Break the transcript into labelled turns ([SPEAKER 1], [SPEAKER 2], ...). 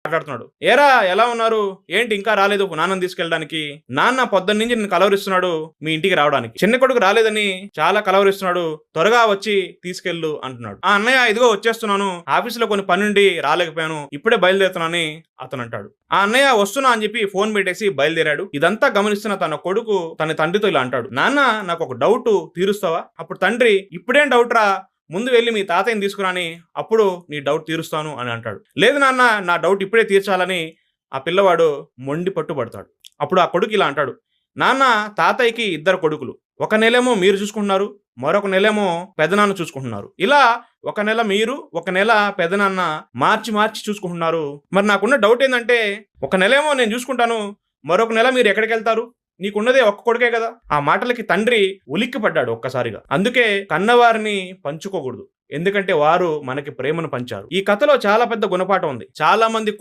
[SPEAKER 1] మాట్లాడుతున్నాడు. ఏరా ఎలా ఉన్నారు? ఏంటి ఇంకా రాలేదు నాన్నని తీసుకెళ్ళడానికి? నాన్న పొద్దున్నుంచి నిన్ను కలవరిస్తున్నాడు మీ ఇంటికి రావడానికి. చిన్న కొడుకు రాలేదని చాలా కలవరిస్తున్నాడు. త్వరగా వచ్చి తీసుకెళ్ళు అంటున్నాడు. ఆ అన్నయ్య ఇదిగో వచ్చేస్తున్నాను. ఆఫీసులో కొన్ని పనుండి రాలేకపోయాను. ఇప్పుడే బయలుదేరుతున్నానని అతను అంటాడు. ఆ అన్నయ్య వస్తున్నా అని చెప్పి ఫోన్ పెట్టేసి బయలుదేరాడు. ఇదంతా గమనిస్తున్న తన కొడుకు తన తండ్రితో ఇలా అంటాడు. నాన్న నాకు ఒక డౌట్ తీరుస్తావా? అప్పుడు తండ్రి ఇప్పుడేం డౌట్ రా, ముందు వెళ్ళి మీ తాతయ్యని తీసుకురాని అప్పుడు నీ డౌట్ తీరుస్తాను అని అంటాడు. లేదు నాన్న నా డౌట్ ఇప్పుడే తీర్చాలని ఆ పిల్లవాడు మొండి పట్టుబడతాడు. అప్పుడు ఆ కొడుకు ఇలా అంటాడు. నాన్న తాతయ్యకి 2 కొడుకులు. ఒక నెలేమో మీరు చూసుకుంటున్నారు, మరొక నెలేమో పెదనాన్న చూసుకుంటున్నారు. ఇలా ఒక నెల మీరు, ఒక నెల పెదనాన్న మార్చి మార్చి చూసుకుంటున్నారు. మరి నాకున్న డౌట్ ఏంటంటే, ఒక నెలేమో నేను చూసుకుంటాను, మరొక నెల మీరు ఎక్కడికి వెళ్తారు? నీకున్నదే ఒక్క కొడుకే కదా. ఆ మాటలకి తండ్రి ఉలిక్కి పడ్డాడు ఒక్కసారిగా. అందుకే కన్నవారిని పంచుకోకూడదు, ఎందుకంటే వారు మనకి ప్రేమను పంచారు. ఈ కథలో చాలా పెద్ద గుణపాఠం ఉంది. చాలా మంది